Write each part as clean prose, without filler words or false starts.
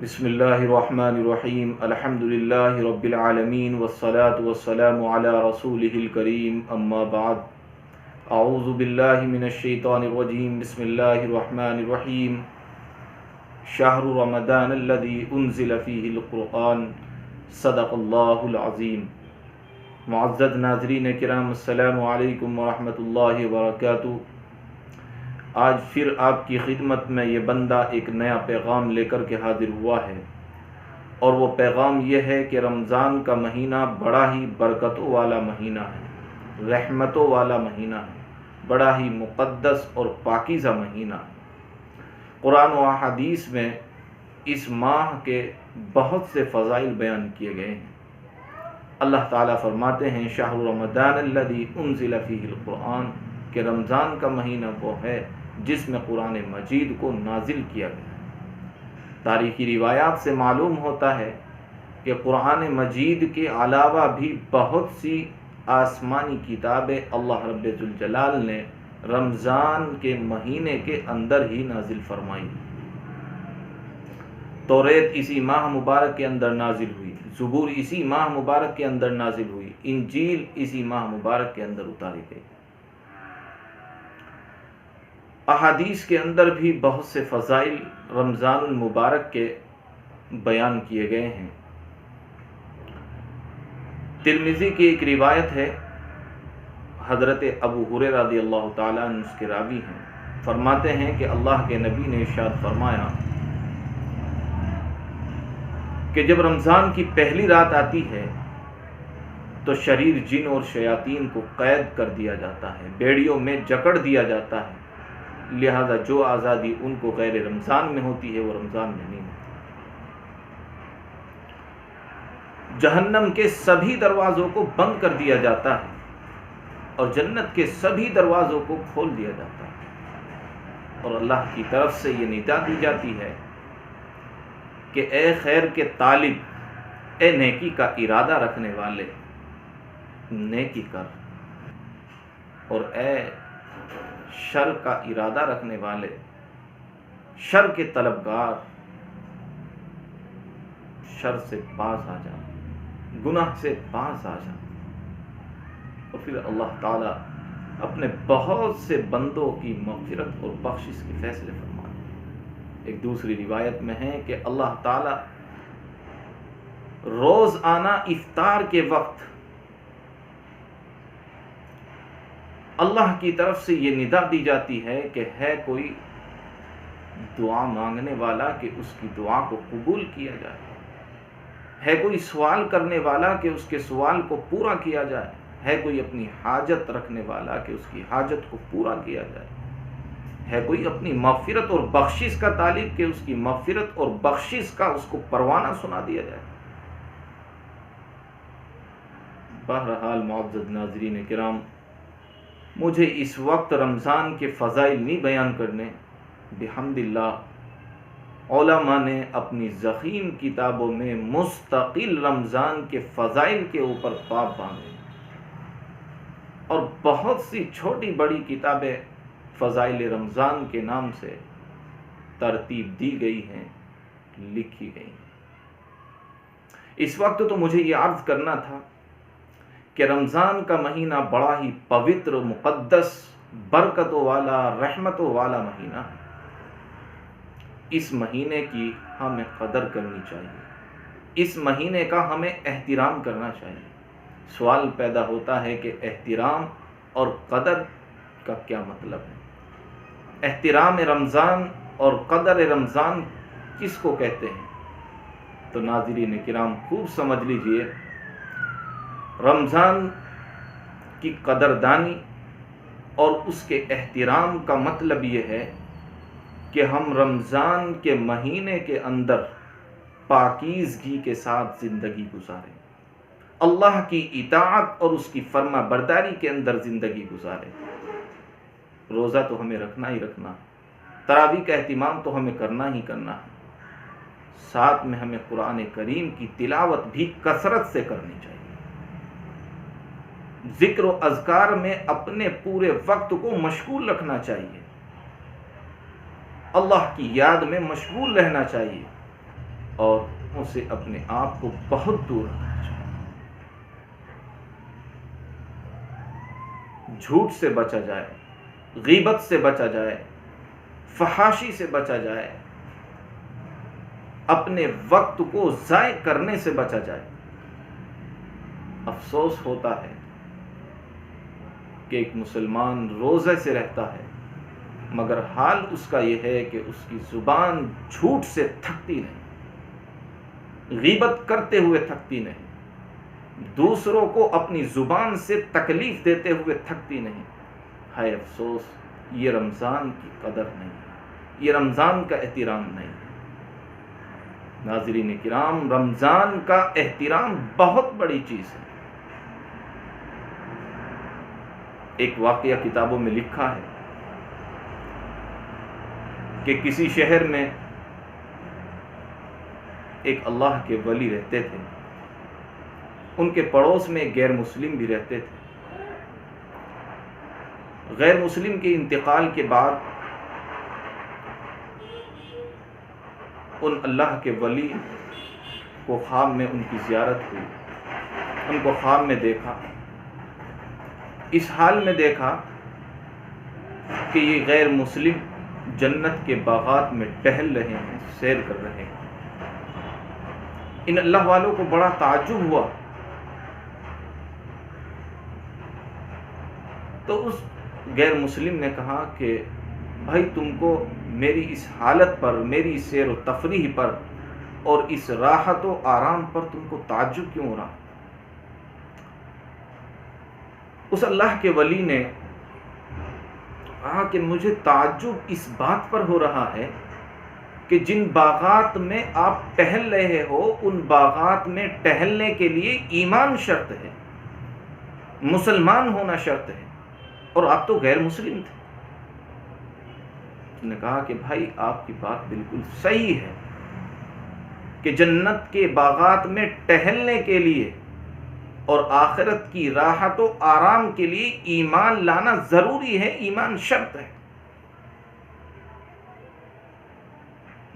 بسم اللہ الرحمن الرحیم الحمد للہ رب العالمین والصلاة والسلام علی رسولہ الکریم اما بعد اعوذ باللہ من الشیطان الرجیم بسم اللہ الرحمن الرحیم شہر رمضان الذی انزل فیہ القرآن صدق اللہ العظیم۔ معزز ناظرین کرام، السلام علیکم ورحمۃ اللہ وبرکاتہ۔ آج پھر آپ کی خدمت میں یہ بندہ ایک نیا پیغام لے کر کے حاضر ہوا ہے، اور وہ پیغام یہ ہے کہ رمضان کا مہینہ بڑا ہی برکتوں والا مہینہ ہے، رحمتوں والا مہینہ ہے، بڑا ہی مقدس اور پاکیزہ مہینہ ہے۔ قرآن و حدیث میں اس ماہ کے بہت سے فضائل بیان کیے گئے ہیں۔ اللہ تعالیٰ فرماتے ہیں شہر رمضان الذی انزل فیہ القرآن، کہ رمضان کا مہینہ وہ ہے جس میں قرآن مجید کو نازل کیا گیا ہے۔ تاریخی روایات سے معلوم ہوتا ہے کہ قرآن مجید کے علاوہ بھی بہت سی آسمانی کتابیں اللہ رب ذوالجلال نے رمضان کے مہینے کے اندر ہی نازل فرمائی۔ توریت اسی ماہ مبارک کے اندر نازل ہوئی، زبور اسی ماہ مبارک کے اندر نازل ہوئی، انجیل اسی ماہ مبارک کے اندر اتاری گئی۔ احادیث کے اندر بھی بہت سے فضائل رمضان المبارک کے بیان کیے گئے ہیں۔ ترمذی کی ایک روایت ہے، حضرت ابو ہریرہ رضی اللہ تعالیٰ عنہ اس کے راوی ہیں، فرماتے ہیں کہ اللہ کے نبی نے ارشاد فرمایا کہ جب رمضان کی پہلی رات آتی ہے تو شریر جن اور شیاطین کو قید کر دیا جاتا ہے، بیڑیوں میں جکڑ دیا جاتا ہے، لہذا جو آزادی ان کو غیر رمضان میں ہوتی ہے وہ رمضان میں نہیں ہوتی۔ جہنم کے سبھی دروازوں کو بند کر دیا جاتا ہے اور جنت کے سبھی دروازوں کو کھول دیا جاتا ہے، اور اللہ کی طرف سے یہ ندا دی جاتی ہے کہ اے خیر کے طالب، اے نیکی کا ارادہ رکھنے والے، نیکی کر، اور اے شر کا ارادہ رکھنے والے، شر کے طلبگار، شر سے باز آ جا، گناہ سے باز آ جا۔ اور پھر اللہ تعالیٰ اپنے بہت سے بندوں کی مغفرت اور بخشش کے فیصلے فرماتے ہیں۔ ایک دوسری روایت میں ہے کہ اللہ تعالیٰ روزانہ افطار کے وقت اللہ کی طرف سے یہ ندا دی جاتی ہے کہ ہے کوئی دعا مانگنے والا کہ اس کی دعا کو قبول کیا جائے، ہے کوئی سوال کرنے والا کہ اس کے سوال کو پورا کیا جائے، ہے کوئی اپنی حاجت رکھنے والا کہ اس کی حاجت کو پورا کیا جائے، ہے کوئی اپنی مغفرت اور بخشش کا طالب کہ اس کی مغفرت اور بخشش کا اس کو پروانہ سنا دیا جائے۔ بہرحال معزز ناظرین کرام، مجھے اس وقت رمضان کے فضائل نہیں بیان کرنے، بحمد اللہ علماء نے اپنی ضخیم کتابوں میں مستقل رمضان کے فضائل کے اوپر باب باندھے، اور بہت سی چھوٹی بڑی کتابیں فضائل رمضان کے نام سے ترتیب دی گئی ہیں، لکھی گئی ہیں۔ اس وقت تو مجھے یہ عرض کرنا تھا کہ رمضان کا مہینہ بڑا ہی پوتر، مقدس، برکتوں والا، رحمتوں والا مہینہ ہے۔ اس مہینے کی ہمیں قدر کرنی چاہیے، اس مہینے کا ہمیں احترام کرنا چاہیے۔ سوال پیدا ہوتا ہے کہ احترام اور قدر کا کیا مطلب ہے؟ احترام رمضان اور قدر رمضان کس کو کہتے ہیں؟ تو ناظرین کرام خوب سمجھ لیجئے، رمضان کی قدردانی اور اس کے احترام کا مطلب یہ ہے کہ ہم رمضان کے مہینے کے اندر پاکیزگی کے ساتھ زندگی گزاریں، اللہ کی اطاعت اور اس کی فرما برداری کے اندر زندگی گزاریں۔ روزہ تو ہمیں رکھنا ہی رکھنا، تراویح کا اہتمام تو ہمیں کرنا ہی کرنا ہے، ساتھ میں ہمیں قرآن کریم کی تلاوت بھی کثرت سے کرنی چاہیے، ذکر و اذکار میں اپنے پورے وقت کو مشغول رکھنا چاہیے، اللہ کی یاد میں مشغول رہنا چاہیے، اور ان سے اپنے آپ کو بہت دور رکھنا چاہیے. جھوٹ سے بچا جائے، غیبت سے بچا جائے، فحاشی سے بچا جائے، اپنے وقت کو ضائع کرنے سے بچا جائے. افسوس ہوتا ہے کہ ایک مسلمان روزے سے رہتا ہے مگر حال اس کا یہ ہے کہ اس کی زبان جھوٹ سے تھکتی نہیں، غیبت کرتے ہوئے تھکتی نہیں، دوسروں کو اپنی زبان سے تکلیف دیتے ہوئے تھکتی نہیں. ہائے افسوس، یہ رمضان کی قدر نہیں، یہ رمضان کا احترام نہیں. ناظرین کرام، رمضان کا احترام بہت بڑی چیز ہے. ایک واقعہ کتابوں میں لکھا ہے کہ کسی شہر میں ایک اللہ کے ولی رہتے تھے. ان کے پڑوس میں غیر مسلم بھی رہتے تھے. غیر مسلم کے انتقال کے بعد ان اللہ کے ولی کو خواب میں ان کی زیارت ہوئی. ان کو خواب میں دیکھا، اس حال میں دیکھا کہ یہ غیر مسلم جنت کے باغات میں ٹہل رہے ہیں، سیر کر رہے ہیں. ان اللہ والوں کو بڑا تعجب ہوا. تو اس غیر مسلم نے کہا کہ بھائی، تم کو میری اس حالت پر، میری سیر و تفریح پر اور اس راحت و آرام پر تم کو تعجب کیوں ہو رہا؟ اس اللہ کے ولی نے کہا کہ مجھے تعجب اس بات پر ہو رہا ہے کہ جن باغات میں آپ ٹہل رہے ہو، ان باغات میں ٹہلنے کے لیے ایمان شرط ہے، مسلمان ہونا شرط ہے، اور آپ تو غیر مسلم تھے. نے کہا کہ بھائی، آپ کی بات بالکل صحیح ہے کہ جنت کے باغات میں ٹہلنے کے لیے اور آخرت کی راحت و آرام کے لیے ایمان لانا ضروری ہے، ایمان شرط ہے.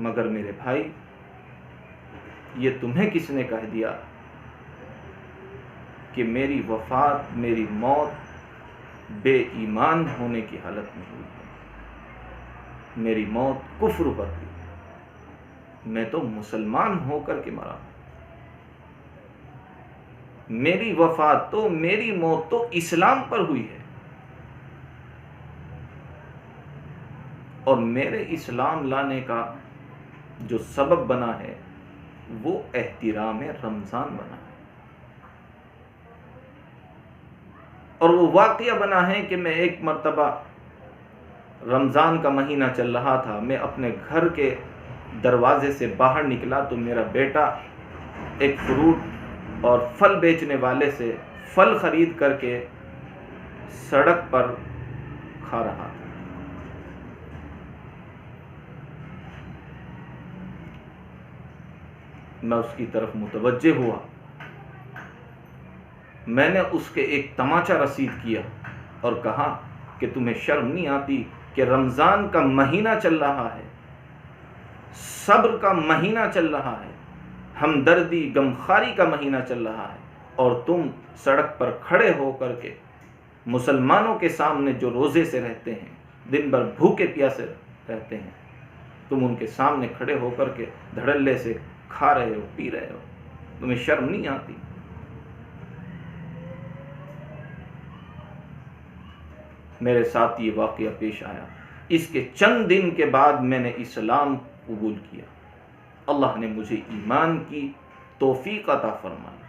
مگر میرے بھائی، یہ تمہیں کس نے کہہ دیا کہ میری وفات، میری موت بے ایمان ہونے کی حالت میں ہوئی ہے؟ میری موت کفر پر ہوئی، میں تو مسلمان ہو کر کے مرا. میری وفات تو، میری موت تو اسلام پر ہوئی ہے، اور میرے اسلام لانے کا جو سبب بنا ہے وہ احترام رمضان بنا ہے. اور وہ واقعہ بنا ہے کہ میں ایک مرتبہ رمضان کا مہینہ چل رہا تھا، میں اپنے گھر کے دروازے سے باہر نکلا تو میرا بیٹا ایک فروٹ اور پھل بیچنے والے سے پھل خرید کر کے سڑک پر کھا رہا تھا. میں اس کی طرف متوجہ ہوا، میں نے اس کے ایک تماچا رسید کیا اور کہا کہ تمہیں شرم نہیں آتی کہ رمضان کا مہینہ چل رہا ہے، صبر کا مہینہ چل رہا ہے، ہمدردی غمخواری کا مہینہ چل رہا ہے، اور تم سڑک پر کھڑے ہو کر کے مسلمانوں کے سامنے جو روزے سے رہتے ہیں، دن بھر بھوکے پیاسے رہتے ہیں، تم ان کے سامنے کھڑے ہو کر کے دھڑلے سے کھا رہے ہو، پی رہے ہو، تمہیں شرم نہیں آتی؟ میرے ساتھ یہ واقعہ پیش آیا. اس کے چند دن کے بعد میں نے اسلام قبول کیا. اللہ نے مجھے ایمان کی توفیق عطا فرمائی،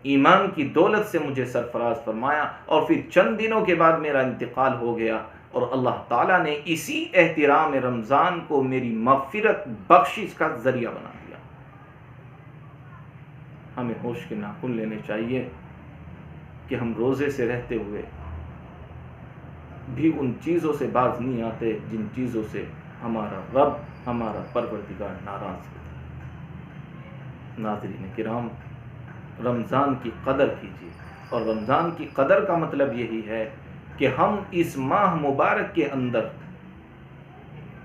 ایمان کی دولت سے مجھے سرفراز فرمایا، اور پھر چند دنوں کے بعد میرا انتقال ہو گیا، اور اللہ تعالیٰ نے اسی احترام رمضان کو میری مغفرت بخشش کا ذریعہ بنا دیا. ہمیں ہوش کے ناخن لینے چاہیے کہ ہم روزے سے رہتے ہوئے بھی ان چیزوں سے باز نہیں آتے جن چیزوں سے ہمارا رب، ہمارا پروردگار ناراض ہوتا ہے. ناظرین کرام، رمضان کی قدر کیجیے، اور رمضان کی قدر کا مطلب یہی ہے کہ ہم اس ماہ مبارک کے اندر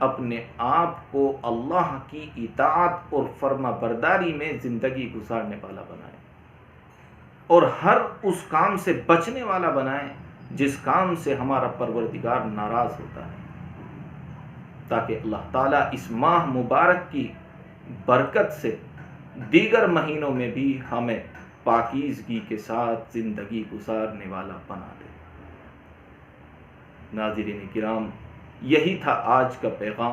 اپنے آپ کو اللہ کی اطاعت اور فرما برداری میں زندگی گزارنے والا بنائیں، اور ہر اس کام سے بچنے والا بنائیں جس کام سے ہمارا پروردگار ناراض ہوتا ہے، تاکہ اللہ تعالیٰ اس ماہ مبارک کی برکت سے دیگر مہینوں میں بھی ہمیں پاکیزگی کے ساتھ زندگی گزارنے والا بنا دے۔ ناظرین کرام، یہی تھا آج کا پیغام۔